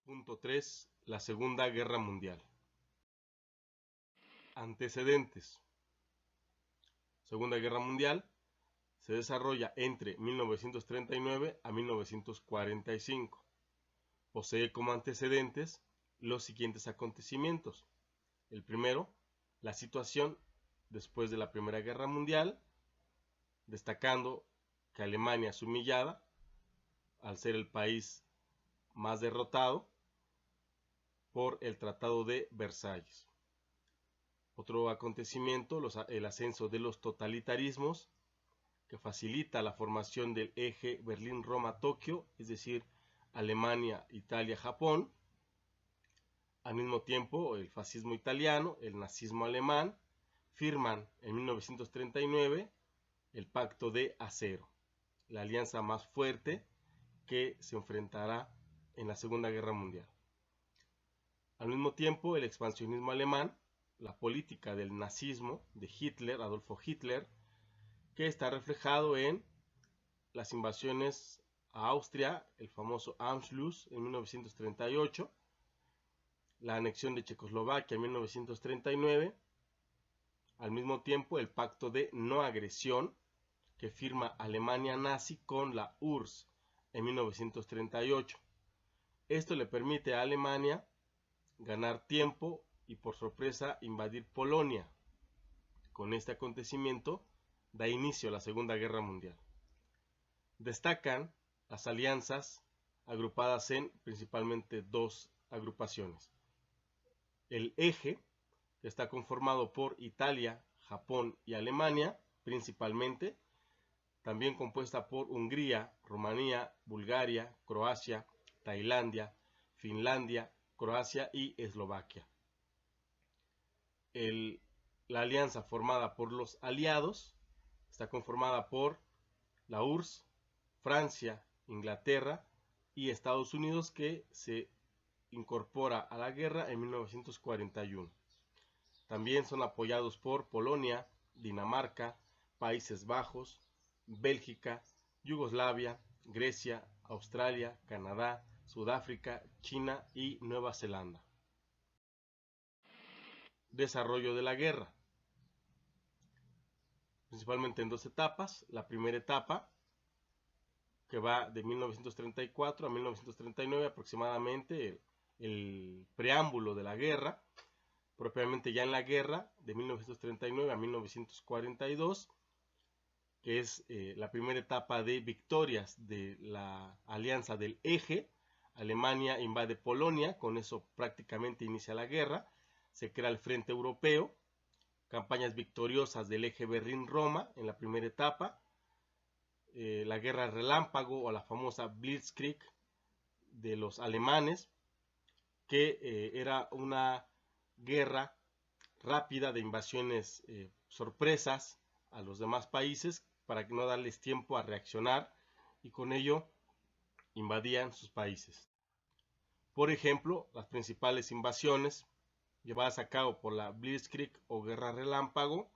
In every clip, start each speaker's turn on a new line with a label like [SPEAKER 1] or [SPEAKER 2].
[SPEAKER 1] Punto 3. La Segunda Guerra Mundial. Antecedentes. Segunda Guerra Mundial se desarrolla entre 1939 a 1945. Posee como antecedentes los siguientes acontecimientos. El primero, la situación después de la Primera Guerra Mundial, destacando que Alemania es humillada al ser el país más derrotado por el Tratado de Versalles. Otro acontecimiento, el ascenso de los totalitarismos, que facilita la formación del eje Berlín-Roma-Tokio, es decir, Alemania, Italia, Japón. Al mismo tiempo, el fascismo italiano, el nazismo alemán, firman en 1939 el Pacto de Acero, la alianza más fuerte que se enfrentará en la Segunda Guerra Mundial. Al mismo tiempo, el expansionismo alemán, la política del nazismo de Hitler, Adolfo Hitler, que está reflejado en las invasiones a Austria, el famoso Anschluss en 1938, la anexión de Checoslovaquia en 1939, al mismo tiempo el pacto de no agresión que firma Alemania nazi con la URSS en 1938. Esto le permite a Alemania ganar tiempo y por sorpresa invadir Polonia. Con este acontecimiento da inicio a la Segunda Guerra Mundial. Destacan las alianzas agrupadas en principalmente dos agrupaciones. El eje, que está conformado por Italia, Japón y Alemania, principalmente, también compuesta por Hungría, Rumanía, Bulgaria, Croacia, Tailandia, Finlandia, Croacia y Eslovaquia. La alianza formada por los aliados está conformada por la URSS, Francia, Inglaterra y Estados Unidos, que se incorpora a la guerra en 1941. También son apoyados por Polonia, Dinamarca, Países Bajos, Bélgica, Yugoslavia, Grecia, Australia, Canadá, Sudáfrica, China y Nueva Zelanda. Desarrollo de la guerra. Principalmente en dos etapas. La primera etapa, que va de 1934 a 1939 aproximadamente, el preámbulo de la guerra, propiamente ya en la guerra de 1939 a 1942, que es la primera etapa de victorias de la alianza del eje. Alemania invade Polonia, con eso prácticamente inicia la guerra, se crea el Frente Europeo, campañas victoriosas del eje Berlín-Roma en la primera etapa, la guerra relámpago o la famosa Blitzkrieg de los alemanes, que era una guerra rápida de invasiones sorpresas a los demás países para no darles tiempo a reaccionar, y con ello invadían sus países. Por ejemplo, las principales invasiones llevadas a cabo por la Blitzkrieg o guerra relámpago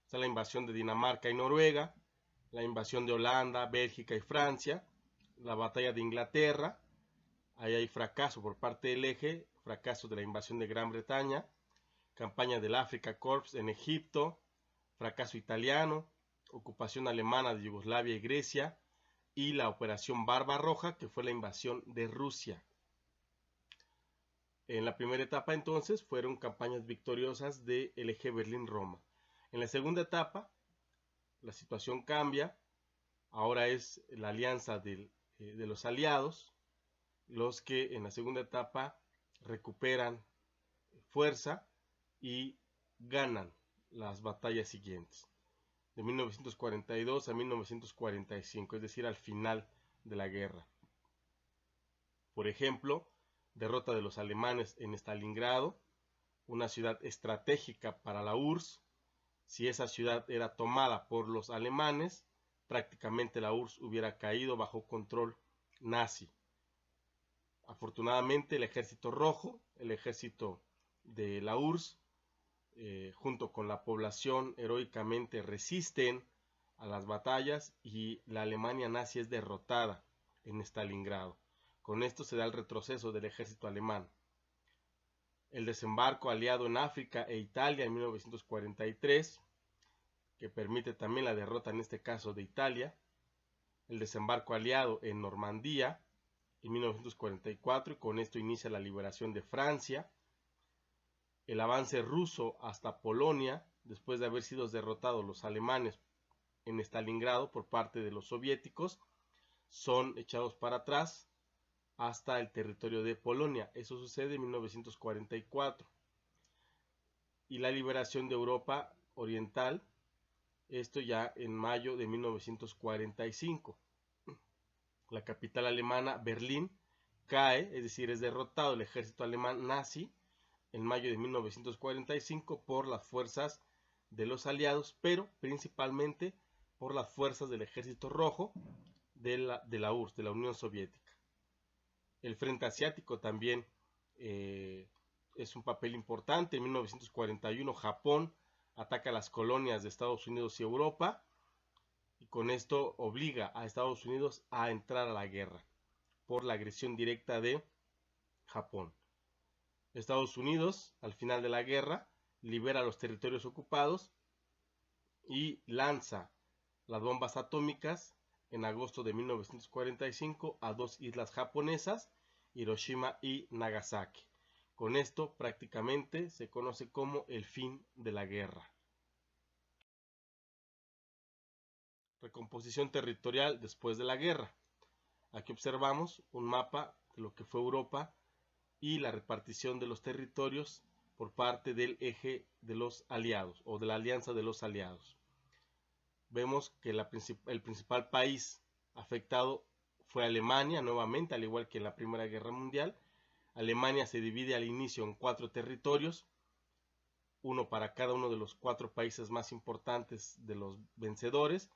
[SPEAKER 1] está la invasión de Dinamarca y Noruega, la invasión de Holanda, Bélgica y Francia, la batalla de Inglaterra. Ahí hay fracaso por parte del eje, fracaso de la invasión de Gran Bretaña, campaña del Afrika Korps en Egipto, fracaso italiano, ocupación alemana de Yugoslavia y Grecia, y la Operación Barbarroja, que fue la invasión de Rusia. En la primera etapa entonces fueron campañas victoriosas del eje Berlín-Roma. En la segunda etapa la situación cambia, ahora es la alianza de los aliados los que en la segunda etapa recuperan fuerza y ganan las batallas siguientes, de 1942 a 1945, es decir, al final de la guerra. Por ejemplo, derrota de los alemanes en Stalingrado, una ciudad estratégica para la URSS. Si esa ciudad era tomada por los alemanes, prácticamente la URSS hubiera caído bajo control nazi. Afortunadamente el ejército rojo, el ejército de la URSS, junto con la población, heroicamente resisten a las batallas y la Alemania nazi es derrotada en Stalingrado. Con esto se da el retroceso del ejército alemán. El desembarco aliado en África e Italia en 1943, que permite también la derrota en este caso de Italia. El desembarco aliado en Normandía en 1944 y con esto inicia la liberación de Francia. El avance ruso hasta Polonia después de haber sido derrotados los alemanes en Stalingrado por parte de los soviéticos, son echados para atrás hasta el territorio de Polonia. Eso sucede en 1944. Y la liberación de Europa Oriental, esto ya en mayo de 1945. La capital alemana, Berlín, cae, es decir, es derrotado el ejército alemán nazi en mayo de 1945 por las fuerzas de los aliados, pero principalmente por las fuerzas del Ejército Rojo de la URSS, de la Unión Soviética. El Frente Asiático también es un papel importante. En 1941 Japón ataca las colonias de Estados Unidos y Europa y con esto obliga a Estados Unidos a entrar a la guerra por la agresión directa de Japón. Estados Unidos, al final de la guerra, libera los territorios ocupados y lanza las bombas atómicas en agosto de 1945 a dos islas japonesas, Hiroshima y Nagasaki. Con esto prácticamente se conoce como el fin de la guerra. Recomposición territorial después de la guerra. Aquí observamos un mapa de lo que fue Europa y la repartición de los territorios por parte del eje de los aliados o de la alianza de los aliados. Vemos que el principal país afectado fue Alemania, nuevamente, al igual que en la Primera Guerra Mundial. Alemania se divide al inicio en 4 territorios, uno para cada uno de los 4 países más importantes de los vencedores,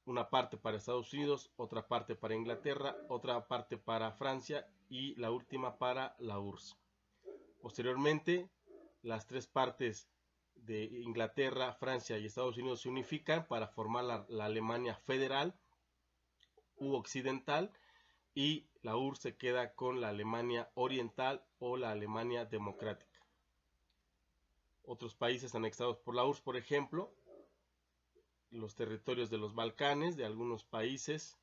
[SPEAKER 1] una parte para Estados Unidos, otra parte para Inglaterra, otra parte para Francia y la última para la URSS. Posteriormente, las 3 partes de Inglaterra, Francia y Estados Unidos se unifican para formar la Alemania federal u occidental y la URSS se queda con la Alemania oriental o la Alemania democrática. Otros países anexados por la URSS, por ejemplo, los territorios de los Balcanes, de algunos países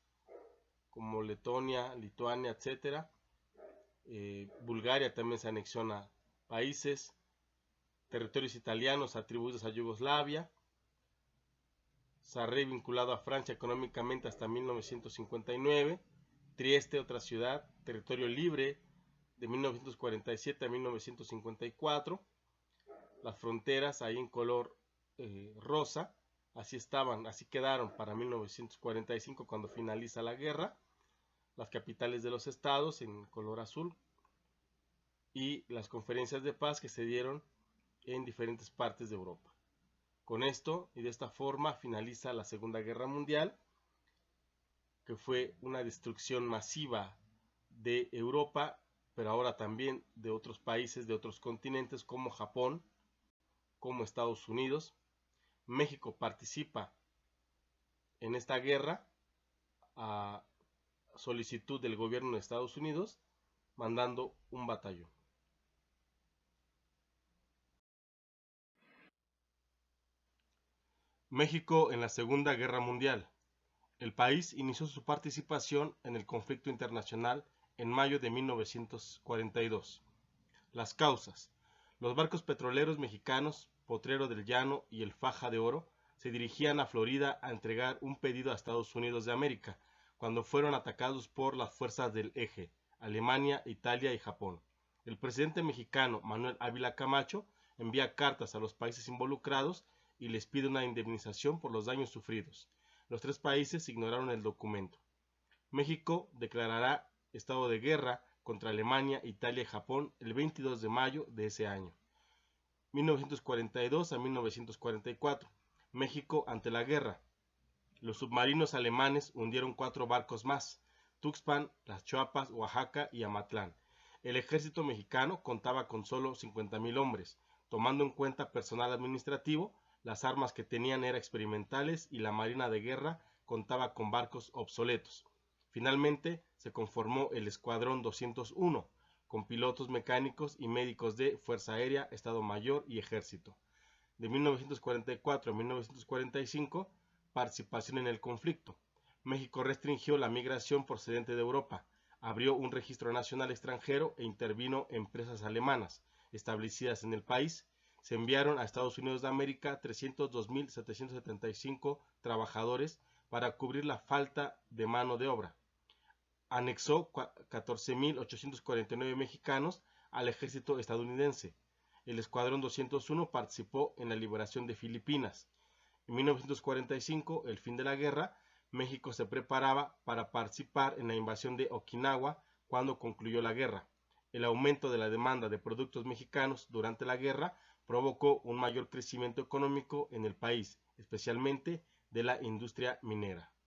[SPEAKER 1] como Letonia, Lituania, etc. Bulgaria también se anexiona países, territorios italianos atribuidos a Yugoslavia, Sarre vinculado a Francia económicamente hasta 1959, Trieste, otra ciudad, territorio libre de 1947 a 1954, las fronteras ahí en color rosa, así estaban, así quedaron para 1945 cuando finaliza la guerra, las capitales de los estados en color azul y las conferencias de paz que se dieron en diferentes partes de Europa. Con esto y de esta forma finaliza la Segunda Guerra Mundial, que fue una destrucción masiva de Europa, pero ahora también de otros países, de otros continentes como Japón, como Estados Unidos. México participa en esta guerra a solicitud del gobierno de Estados Unidos, mandando un batallón. México en la Segunda Guerra Mundial. El país inició su participación en el conflicto internacional en mayo de 1942. Las causas. Los barcos petroleros mexicanos, Potrero del Llano y el Faja de Oro, se dirigían a Florida a entregar un pedido a Estados Unidos de América, cuando fueron atacados por las fuerzas del Eje, Alemania, Italia y Japón. El presidente mexicano Manuel Ávila Camacho envía cartas a los países involucrados y les pide una indemnización por los daños sufridos. Los 3 países ignoraron el documento. México declarará estado de guerra contra Alemania, Italia y Japón el 22 de mayo de ese año. 1942 a 1944. México ante la guerra. Los submarinos alemanes hundieron 4 barcos más: Tuxpan, Las Chuapas, Oaxaca y Amatlán. El ejército mexicano contaba con solo 50,000 hombres. Tomando en cuenta personal administrativo, las armas que tenían eran experimentales y la marina de guerra contaba con barcos obsoletos. Finalmente, se conformó el Escuadrón 201, con pilotos mecánicos y médicos de Fuerza Aérea, Estado Mayor y Ejército. De 1944 a 1945, participación en el conflicto. México restringió la migración procedente de Europa, abrió un registro nacional extranjero e intervino empresas alemanas establecidas en el país. Se enviaron a Estados Unidos de América 302.775 trabajadores para cubrir la falta de mano de obra. Anexó 14.849 mexicanos al ejército estadounidense. El Escuadrón 201 participó en la liberación de Filipinas. En 1945, el fin de la guerra, México se preparaba para participar en la invasión de Okinawa cuando concluyó la guerra. El aumento de la demanda de productos mexicanos durante la guerra provocó un mayor crecimiento económico en el país, especialmente de la industria minera.